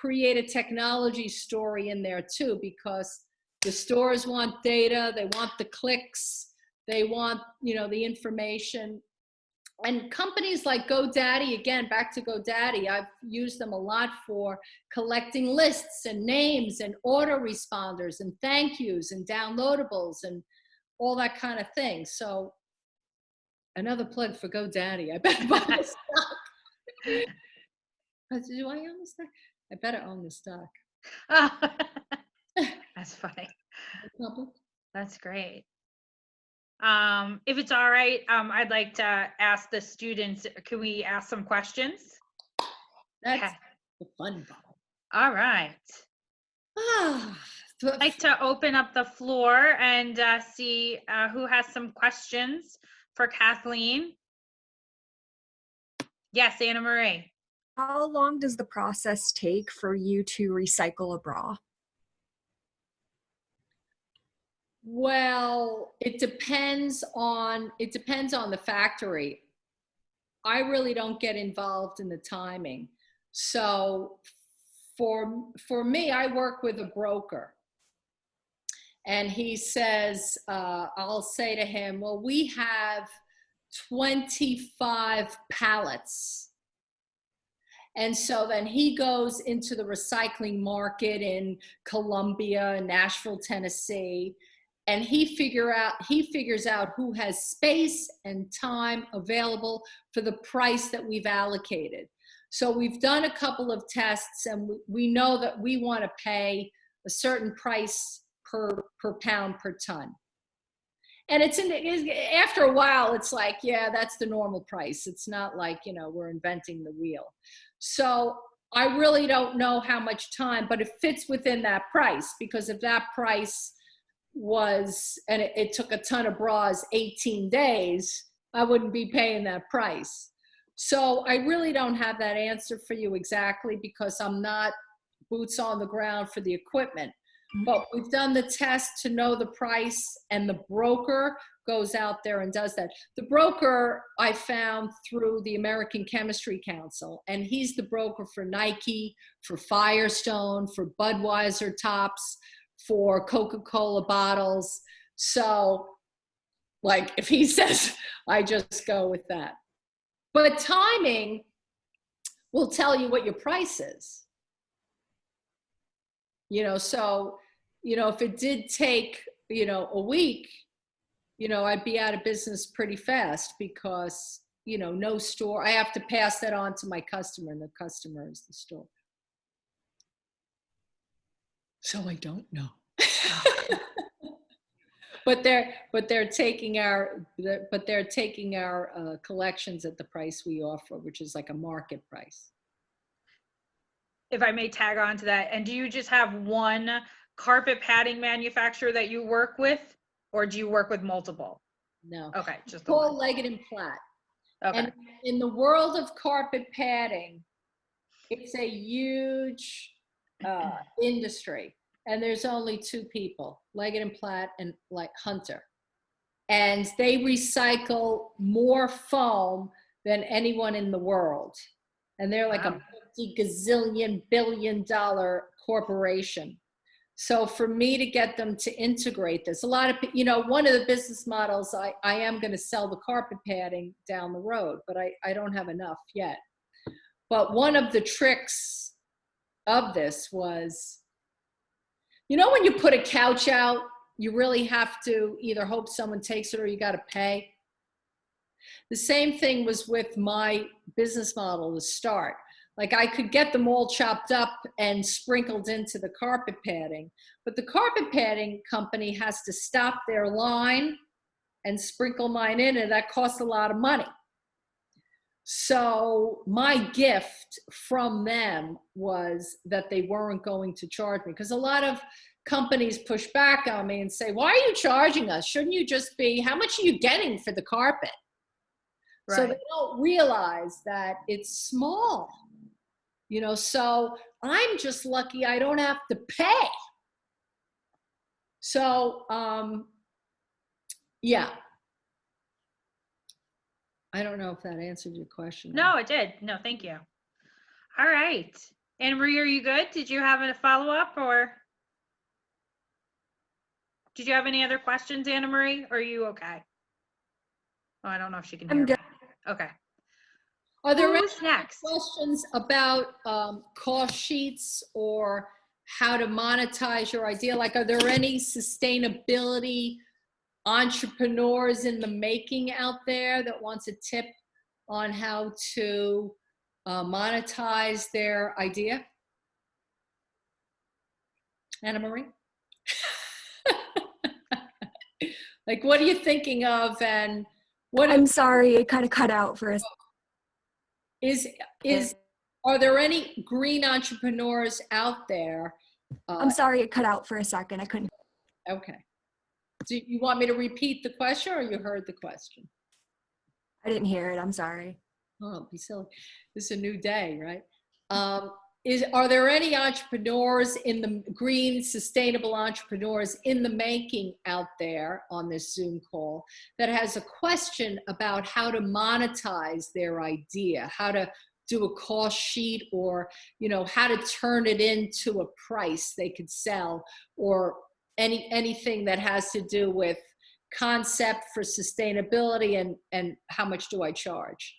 create a technology story in there too, because the stores want data, they want the clicks, they want, you know, the information. And companies like GoDaddy, again, back to GoDaddy, I've used them a lot for collecting lists and names and autoresponders and thank yous and downloadables and all that kind of thing. So another plug for GoDaddy. I better buy the stock. Do I own the stock? I better own the stock. Oh, that's funny. Public? That's great. If it's all right, I'd like to ask the students, can we ask some questions? That's Okay. the fun part. All right. I'd like to open up the floor and see who has some questions for Kathleen. Yes, Anna Marie. How long does the process take for you to recycle a bra? Well, it depends on the factory. I really don't get involved in the timing. So for me, I work with a broker. And he says, I'll say to him, well, we have 25 pallets. And so then he goes into the recycling market in Columbia, Nashville, Tennessee, and he figures out who has space and time available for the price that we've allocated. So we've done a couple of tests, and we know that we want to pay a certain price per pound per ton. And after a while, it's like, yeah, that's the normal price. It's not like, you know, we're inventing the wheel. So I really don't know how much time, but it fits within that price, because if that price was, and it took a ton of bras 18 days, I wouldn't be paying that price. So I really don't have that answer for you exactly, because I'm not boots on the ground for the equipment. But we've done the test to know the price, and the broker goes out there and does that. The broker I found through the American Chemistry Council, and he's the broker for Nike, for Firestone, for Budweiser tops, for Coca-Cola bottles. So, like, if he says, I just go with that. But timing will tell you what your price is. So, if it did take, a week, I'd be out of business pretty fast because, no store, I have to pass that on to my customer, and the customer is the store. So I don't know. But they're taking our collections at the price we offer, which is like a market price. If I may tag on to that, and do you just have one carpet padding manufacturer that you work with, or do you work with multiple? No. Okay, just the Paul one. Leggett and Platt. Okay. And in the world of carpet padding, it's a huge industry. And there's only two people, Leggett and Platt and like Hunter. And they recycle more foam than anyone in the world. And they're like Wow. a 50 gazillion billion dollar corporation. So for me to get them to integrate this, a lot of, one of the business models, I am going to sell the carpet padding down the road, but I don't have enough yet. But one of the tricks of this was, when you put a couch out, you really have to either hope someone takes it or you got to pay. The same thing was with my business model to start. Like I could get them all chopped up and sprinkled into the carpet padding, but the carpet padding company has to stop their line and sprinkle mine in, and that costs a lot of money. So my gift from them was that they weren't going to charge me, because a lot of companies push back on me and say, why are you charging us? Shouldn't you just be, how much are you getting for the carpet? Right. So they don't realize that it's small, so I'm just lucky I don't have to pay. So, yeah. I don't know if that answered your question. No, it did. No, thank you. All right. Anna Marie, are you good? Did you have a follow-up, or did you have any other questions, Anna Marie? Or are you okay? Oh, I don't know if she can hear me. Okay. Are there any next questions about cost sheets or how to monetize your idea? Like, are there any sustainability entrepreneurs in the making out there that wants a tip on how to monetize their idea? Anna Marie? Like, what are you thinking of, and what? I'm sorry, it kind of cut out for a Are there any green entrepreneurs out there? I'm sorry, it cut out for a second. I couldn't. Okay. Do you want me to repeat the question, or you heard the question? I didn't hear it. I'm sorry. Oh, don't be silly. This is a new day, right? Are there any entrepreneurs in the green, sustainable entrepreneurs in the making out there on this Zoom call that has a question about how to monetize their idea, how to do a cost sheet, or, how to turn it into a price they could sell, or anything that has to do with concept for sustainability and how much do I charge?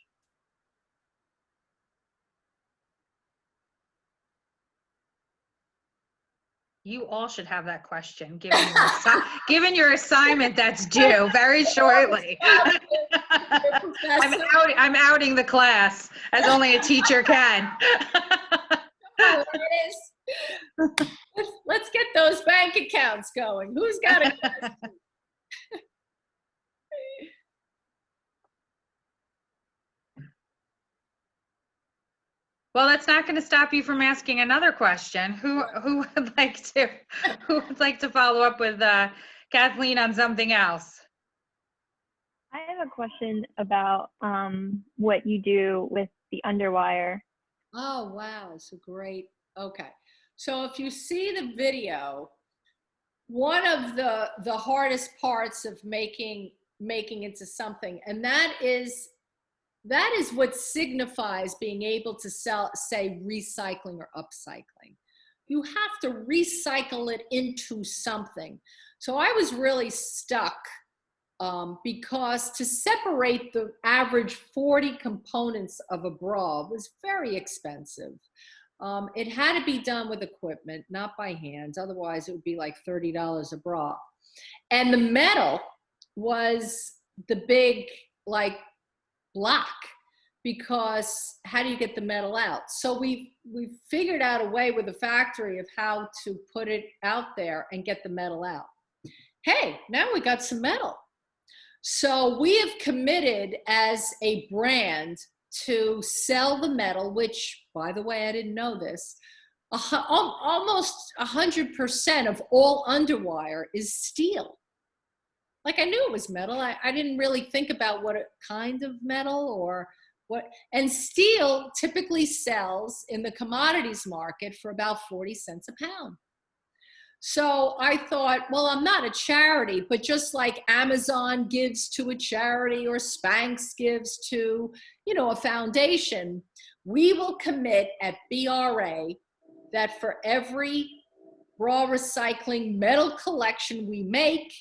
You all should have that question, given your assignment that's due very shortly. I'm outing the class as only a teacher can. Let's get those bank accounts going. Who's got a question? Well, that's not going to stop you from asking another question. Who would like to follow up with Kathleen on something else? I have a question about what you do with the underwire. Oh, wow. It's a great, okay. So if you see the video, one of the hardest parts of making making into something. And that is what signifies being able to sell, say, recycling or upcycling. You have to recycle it into something. So I was really stuck because to separate the average 40 components of a bra was very expensive. It had to be done with equipment, not by hand. Otherwise, it would be like $30 a bra. And the metal was the big, like, block, because how do you get the metal out? So we figured out a way with the factory of how to put it out there and get the metal out. Hey, now we got some metal. So we have committed as a brand to sell the metal, which, by the way, I didn't know this, almost 100% of all underwire is steel. Like, I knew it was metal. I didn't really think about what kind of metal or what. And steel typically sells in the commodities market for about 40 cents a pound. So I thought, well, I'm not a charity, but just like Amazon gives to a charity or Spanx gives to, a foundation, we will commit at BRA that for every bra recycling metal collection we make,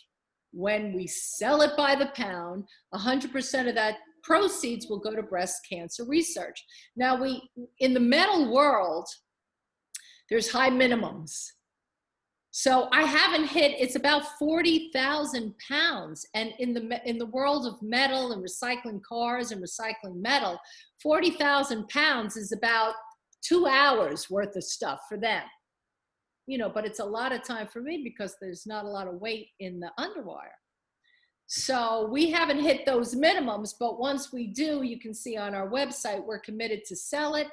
when we sell it by the pound, 100% of that proceeds will go to breast cancer research. Now, in the metal world, there's high minimums. So I haven't hit, it's about 40,000 pounds. And in the world of metal and recycling cars and recycling metal, 40,000 pounds is about 2 hours worth of stuff for them. But it's a lot of time for me because there's not a lot of weight in the underwire. So we haven't hit those minimums, but once we do, you can see on our website, we're committed to sell it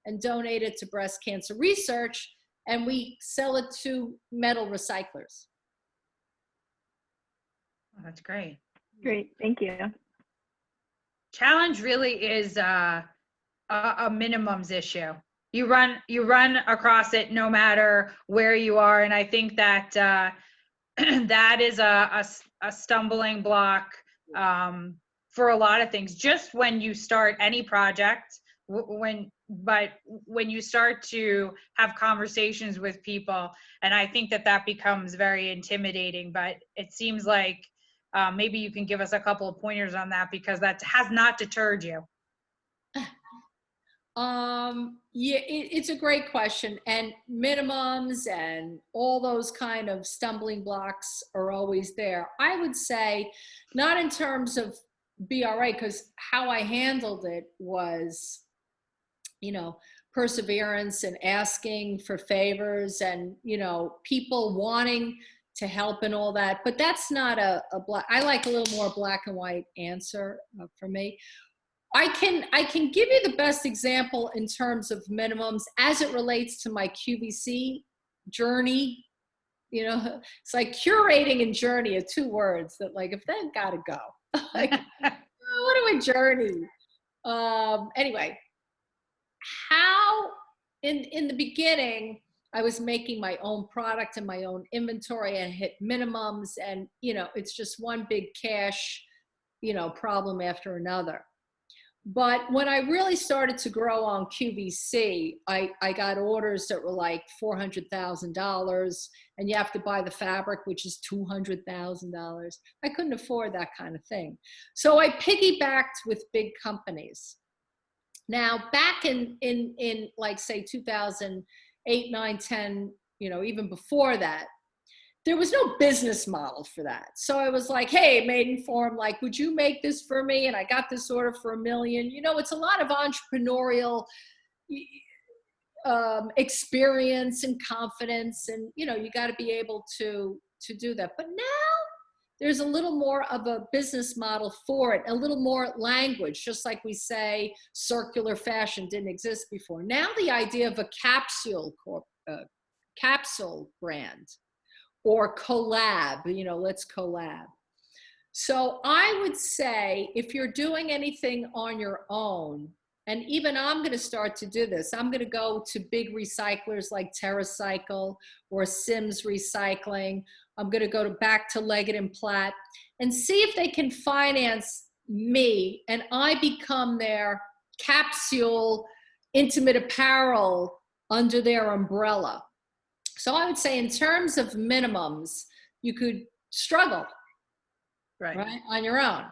and donate it to breast cancer research, and we sell it to metal recyclers. Oh, that's great. Great, thank you. Challenge really is a minimums issue. You run across it no matter where you are, and I think that that is a stumbling block for a lot of things. Just when you start any project, but when you start to have conversations with people, and I think that becomes very intimidating. But it seems like maybe you can give us a couple of pointers on that, because that has not deterred you. Yeah, it's a great question, and minimums and all those kind of stumbling blocks are always there. I would say not in terms of BRA, because how I handled it was, perseverance and asking for favors and, people wanting to help and all that. But that's not a black, I like a little more black and white answer for me. I can give you the best example in terms of minimums as it relates to my QVC journey. It's like curating and journey are two words that, like, if they've got to go, like, what do a journey? Anyway, how in the beginning I was making my own product and my own inventory and hit minimums, and it's just one big cash problem after another. But when I really started to grow on QVC, I got orders that were like $400,000, and you have to buy the fabric, which is $200,000. I couldn't afford that kind of thing. So I piggybacked with big companies. Now, back in like, say, 2008, 9, 10, even before that, there was no business model for that. So I was like, hey, Maidenform, like, would you make this for me? And I got this order for $1 million. It's a lot of entrepreneurial experience and confidence. And, you got to be able to do that. But now there's a little more of a business model for it, a little more language, just like we say circular fashion didn't exist before. Now the idea of a capsule brand, or collab, let's collab. So I would say if you're doing anything on your own And even I'm going to start to do this. I'm going to go to big recyclers like TerraCycle or Sims Recycling. I'm going to go back to Leggett and Platt and see if they can finance me and I become their capsule intimate apparel under their umbrella. So I would say in terms of minimums, you could struggle right on your own.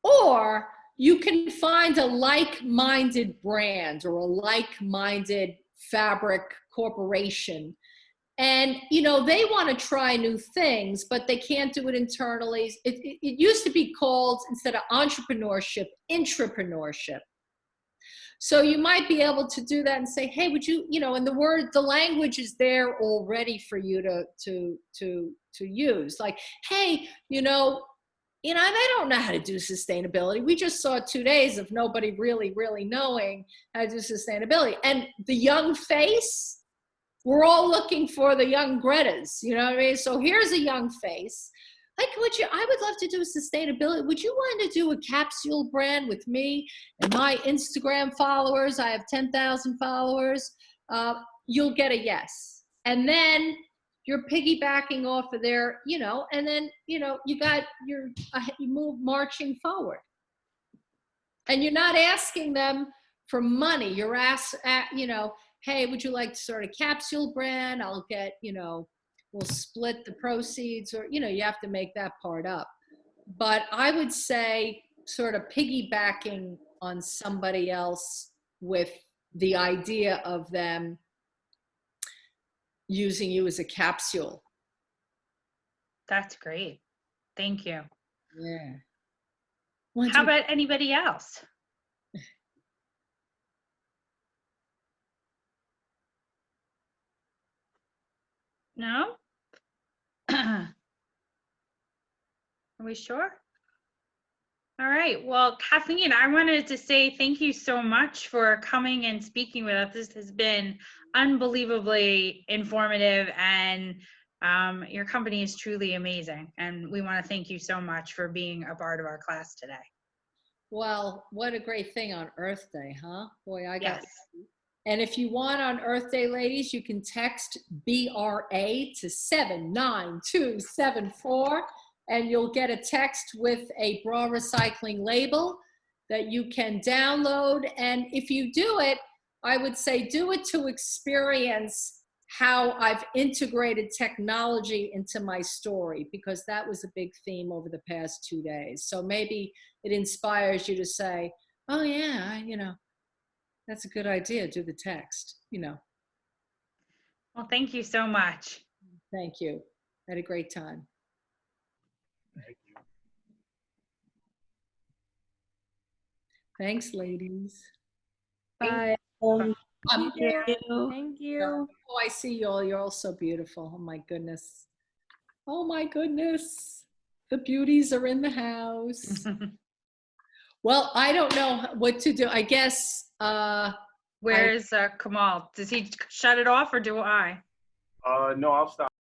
Or you can find a like-minded brand or a like-minded fabric corporation. And, you know, they want to try new things, but they can't do it internally. It used to be called, instead of entrepreneurship, intrapreneurship. So you might be able to do that and say, hey, would you, you know, and the language is there already for you to use. Like, hey, they don't know how to do sustainability. We just saw 2 days of nobody really knowing how to do sustainability. And the young face, we're all looking for the young Gretas, you know what I mean? So here's a young face. Like, I would love to do sustainability. Would you want to do a capsule brand with me and my Instagram followers? I have 10,000 followers. You'll get a yes. And then you're piggybacking off of their, and then, you move marching forward. And you're not asking them for money. You're hey, would you like to start a capsule brand? I'll get, we'll split the proceeds, or, you have to make that part up. But I would say sort of piggybacking on somebody else with the idea of them using you as a capsule. That's great. Thank you. Yeah. How about anybody else? No? Are we sure? All right. Well, Kathleen, I wanted to say thank you so much for coming and speaking with us. This has been unbelievably informative, and your company is truly amazing. And we want to thank you so much for being a part of our class today. Well, what a great thing on Earth Day, huh? Boy, I got. Yes. And if you want on Earth Day, ladies, you can text BRA to 79274, and you'll get a text with a bra recycling label that you can download. And if you do it, I would say do it to experience how I've integrated technology into my story, because that was a big theme over the past 2 days. So maybe it inspires you to say, oh yeah, that's a good idea. Do the text, Well, thank you so much. Thank you. Had a great time. Thank you. Thanks, ladies. Bye. Thank you. Thank you. Oh, I see you all. You're all so beautiful. Oh my goodness. Oh my goodness. The beauties are in the house. Well, I don't know what to do. I guess, Where's Kamal? Does he shut it off or do I? No, I'll stop.